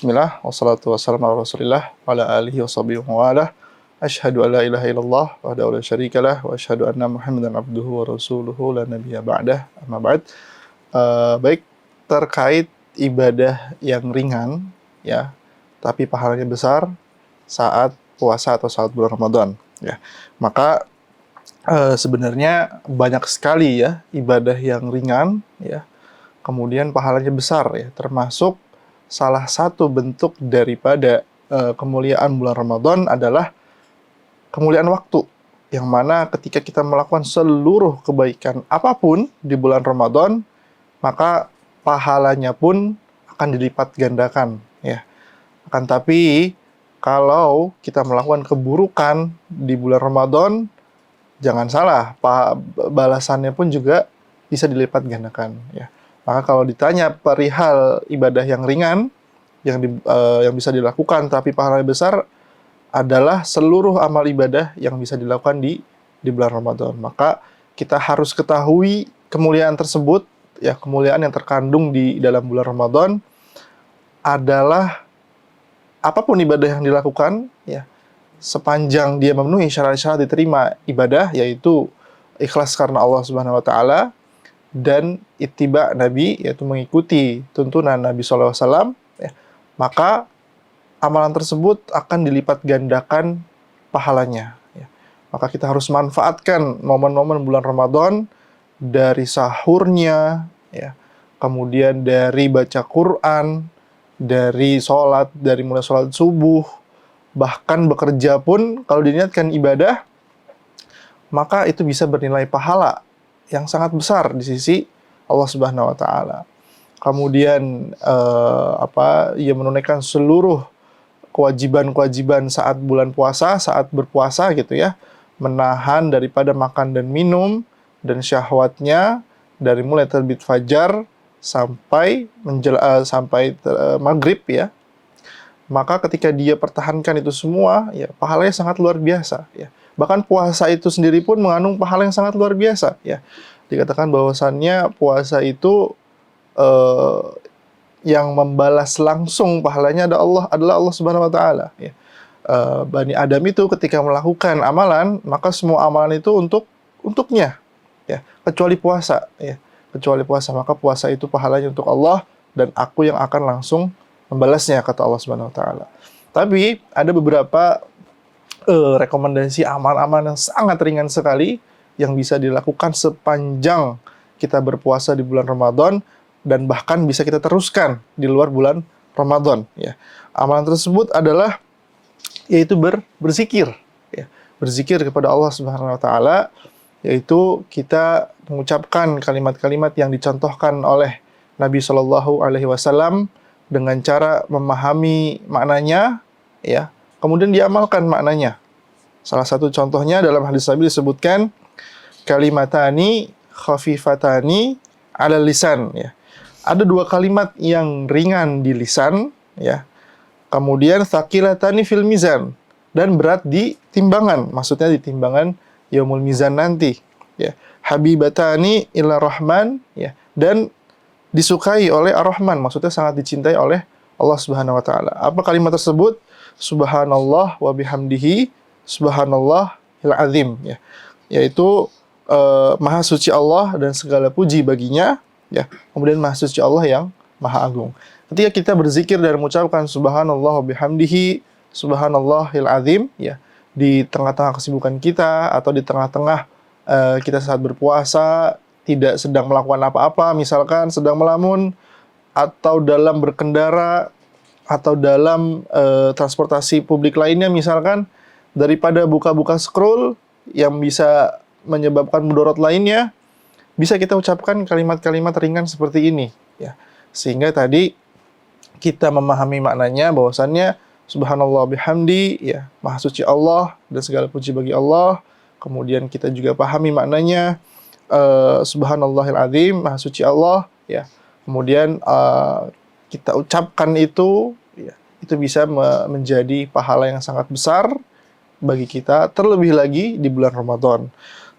Bismillah, wassalatu wassalamu ala rasulillah, wa ala alihi wa sahbihi wa ala. Asyhadu an la ilaha illallah, wahdahu la syarikalah, wa asyhadu anna Muhammadan abduhu wa rasuluhu la nabiyya ba'dah, amma ba'd. Baik, terkait ibadah yang ringan, ya, tapi pahalanya besar saat puasa atau saat bulan Ramadan, ya. Maka sebenarnya banyak sekali ya ibadah yang ringan, ya, kemudian pahalanya besar, ya, termasuk salah satu bentuk daripada kemuliaan bulan Ramadan adalah kemuliaan waktu, yang mana ketika kita melakukan seluruh kebaikan apapun di bulan Ramadan, maka pahalanya pun akan dilipat gandakan, ya. Akan tapi kalau kita melakukan keburukan di bulan Ramadan, jangan salah, balasannya pun juga bisa dilipat gandakan, ya. Maka kalau ditanya perihal ibadah yang ringan, yang bisa dilakukan tapi pahalanya besar, adalah seluruh amal ibadah yang bisa dilakukan di bulan Ramadan. Maka kita harus ketahui kemuliaan tersebut, ya, kemuliaan yang terkandung di dalam bulan Ramadan adalah apapun ibadah yang dilakukan, ya, sepanjang dia memenuhi syarat-syarat diterima ibadah, yaitu ikhlas karena Allah Subhanahu wa taala dan ittiba Nabi, yaitu mengikuti tuntunan Nabi SAW, ya, maka amalan tersebut akan dilipat gandakan pahalanya, ya. Maka kita harus manfaatkan momen-momen bulan Ramadan, dari sahurnya, ya, kemudian dari baca Quran, dari sholat, dari mulai sholat subuh, bahkan bekerja pun kalau diniatkan ibadah, maka itu bisa bernilai pahala yang sangat besar di sisi Allah Subhanahu wa taala. Kemudian ia menunaikan seluruh kewajiban-kewajiban saat bulan puasa, saat berpuasa gitu ya, menahan daripada makan dan minum dan syahwatnya dari mulai terbit fajar sampai maghrib, ya. Maka ketika dia pertahankan itu semua, ya, pahalanya sangat luar biasa, ya. Bahkan puasa itu sendiri pun mengandung pahala yang sangat luar biasa, ya. Dikatakan bahwasannya puasa itu yang membalas langsung pahalanya adalah Allah Subhanahu wa taala, ya. Bani Adam itu ketika melakukan amalan, maka semua amalan itu untuknya, ya, kecuali puasa, ya. Kecuali puasa, maka puasa itu pahalanya untuk Allah dan aku yang akan langsung membalasnya, kata Allah Subhanahu wa taala. Tapi ada beberapa rekomendasi amal-amal yang sangat ringan sekali yang bisa dilakukan sepanjang kita berpuasa di bulan Ramadan, dan bahkan bisa kita teruskan di luar bulan Ramadan, ya. Amalan tersebut adalah yaitu berzikir, ya. Berzikir kepada Allah Subhanahu wa taala, yaitu kita mengucapkan kalimat-kalimat yang dicontohkan oleh Nabi Shallallahu alaihi wasallam dengan cara memahami maknanya, ya, kemudian diamalkan maknanya. Salah satu contohnya dalam hadis Nabi disebutkan kalimatani khafifatani ala lisan, ya. Ada dua kalimat yang ringan di lisan, ya. Kemudian tsaqilatani fil mizan, dan berat di timbangan. Maksudnya di timbangan yaumul mizan nanti, ya. Habibatani ila rahman, ya, dan disukai oleh Ar-Rahman, maksudnya sangat dicintai oleh Allah Subhanahu wa taala. Apa kalimat tersebut? Subhanallah wa bihamdihi subhanallahil azim, ya. Yaitu maha suci Allah dan segala puji baginya, ya. Kemudian maha suci Allah yang maha agung. Ketika kita berzikir dan mengucapkan subhanallah wa bihamdihi subhanallahil azim, ya, di tengah-tengah kesibukan kita atau di tengah-tengah kita saat berpuasa, tidak sedang melakukan apa-apa, misalkan sedang melamun, atau dalam berkendara, atau dalam transportasi publik lainnya misalkan, daripada buka-buka scroll yang bisa menyebabkan mudarat lainnya, bisa kita ucapkan kalimat-kalimat ringan seperti ini, ya. Sehingga tadi kita memahami maknanya bahwasannya subhanallah bihamdi, ya, maha suci Allah dan segala puji bagi Allah. Kemudian kita juga pahami maknanya subhanallahil azim, maha suci Allah, ya. Kemudian kita ucapkan itu, ya, itu bisa menjadi pahala yang sangat besar bagi kita, terlebih lagi di bulan Ramadan.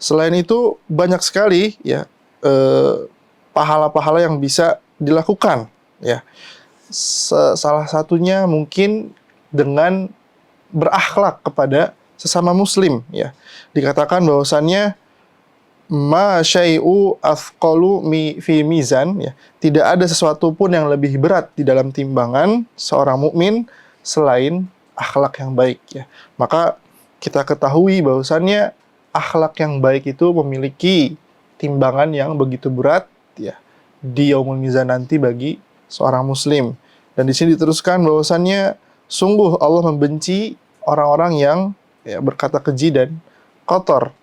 Selain itu banyak sekali, ya, pahala-pahala yang bisa dilakukan, ya. salah satunya mungkin dengan berakhlak kepada sesama muslim, ya. Dikatakan bahwasannya ma syai'u athqalu fi mizan, ya. Tidak ada sesuatu pun yang lebih berat di dalam timbangan seorang mukmin selain akhlak yang baik, ya. Maka kita ketahui bahwasannya akhlak yang baik itu memiliki timbangan yang begitu berat, ya, di yaumul mizan nanti bagi seorang muslim. Dan di sini diteruskan bahwasannya sungguh Allah membenci orang-orang yang, ya, berkata keji dan kotor.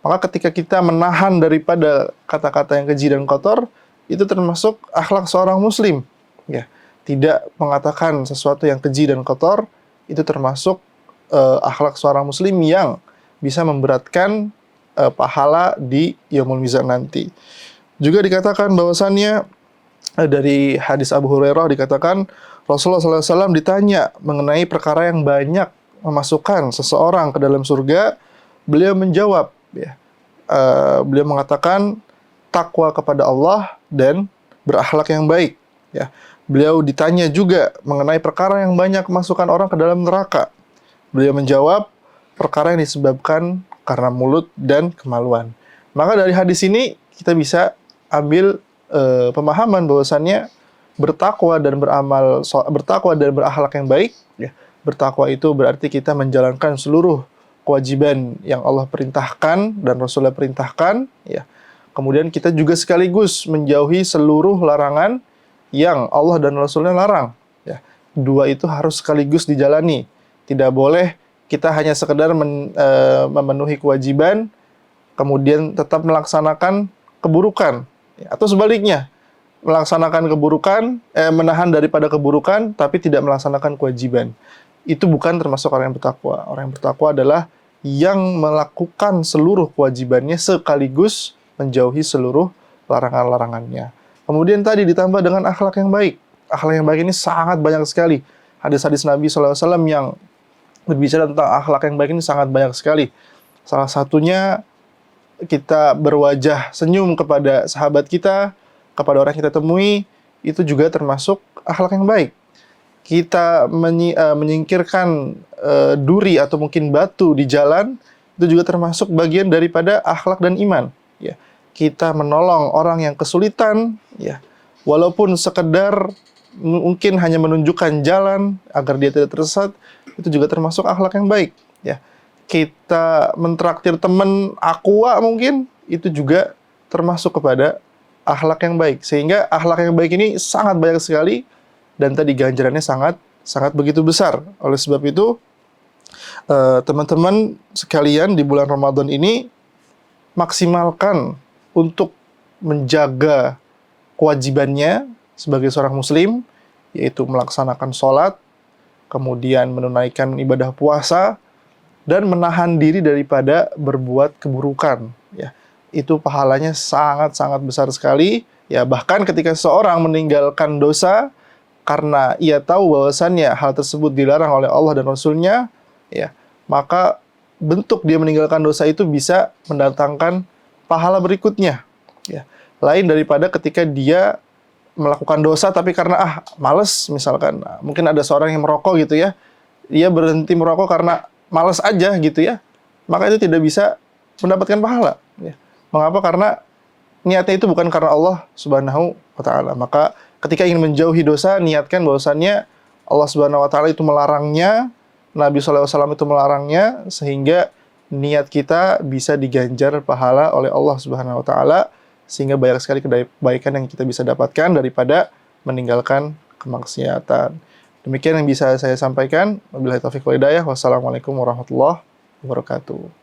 Maka ketika kita menahan daripada kata-kata yang keji dan kotor, itu termasuk akhlak seorang muslim, ya. Tidak mengatakan sesuatu yang keji dan kotor, itu termasuk akhlak seorang muslim yang bisa memberatkan pahala di yaumul mizan nanti. Juga dikatakan bahwasannya dari hadis Abu Hurairah dikatakan Rasulullah SAW ditanya mengenai perkara yang banyak memasukkan seseorang ke dalam surga. Beliau menjawab, ya, beliau mengatakan takwa kepada Allah dan berakhlak yang baik, ya. Beliau ditanya juga mengenai perkara yang banyak memasukkan orang ke dalam neraka. Beliau menjawab perkara yang disebabkan karena mulut dan kemaluan. Maka dari hadis ini kita bisa ambil pemahaman bahwasannya bertakwa dan bertakwa dan berakhlak yang baik, ya. Bertakwa itu berarti kita menjalankan seluruh kewajiban yang Allah perintahkan dan Rasulullah perintahkan, ya. Kemudian kita juga sekaligus menjauhi seluruh larangan yang Allah dan Rasulnya larang, ya. Dua itu harus sekaligus dijalani. Tidak boleh kita hanya sekedar memenuhi kewajiban kemudian tetap melaksanakan keburukan, ya. Atau sebaliknya, melaksanakan keburukan, menahan daripada keburukan tapi tidak melaksanakan kewajiban. Itu bukan termasuk orang yang bertakwa. Orang yang bertakwa adalah yang melakukan seluruh kewajibannya sekaligus menjauhi seluruh larangan-larangannya. Kemudian tadi ditambah dengan akhlak yang baik. Akhlak yang baik ini sangat banyak sekali. Hadis-hadis Nabi SAW yang berbicara tentang akhlak yang baik ini sangat banyak sekali. Salah satunya kita berwajah senyum kepada sahabat kita, kepada orang yang kita temui, itu juga termasuk akhlak yang baik. Kita menyingkirkan duri atau mungkin batu di jalan, itu juga termasuk bagian daripada akhlak dan iman, ya. Kita menolong orang yang kesulitan, ya, walaupun sekedar mungkin hanya menunjukkan jalan agar dia tidak tersesat, itu juga termasuk akhlak yang baik, ya. Kita mentraktir teman aqua mungkin, itu juga termasuk kepada akhlak yang baik. Sehingga akhlak yang baik ini sangat banyak sekali dan tadi ganjarannya sangat begitu besar. Oleh sebab itu, teman-teman sekalian di bulan Ramadan ini maksimalkan untuk menjaga kewajibannya sebagai seorang muslim, yaitu melaksanakan sholat, kemudian menunaikan ibadah puasa, dan menahan diri daripada berbuat keburukan, ya. Itu pahalanya sangat-sangat besar sekali, ya. Bahkan ketika seorang meninggalkan dosa karena ia tahu bahwasannya hal tersebut dilarang oleh Allah dan Rasulnya, ya, maka bentuk dia meninggalkan dosa itu bisa mendatangkan pahala berikutnya, ya. Lain daripada ketika dia melakukan dosa tapi karena malas, misalkan mungkin ada seorang yang merokok gitu, ya, dia berhenti merokok karena malas aja gitu, ya, maka itu tidak bisa mendapatkan pahala, ya. Mengapa? Karena niatnya itu bukan karena Allah Subhanahu wa Ta'ala. Maka ketika ingin menjauhi dosa, niatkan bahwasannya Allah Subhanahu wa Ta'ala itu melarangnya, Nabi SAW itu melarangnya, sehingga niat kita bisa diganjar pahala oleh Allah Subhanahu wa Ta'ala, sehingga banyak sekali kebaikan yang kita bisa dapatkan daripada meninggalkan kemaksiatan. Demikian yang bisa saya sampaikan. Wabillahi taufiq wal hidayah. Wassalamualaikum warahmatullahi wabarakatuh.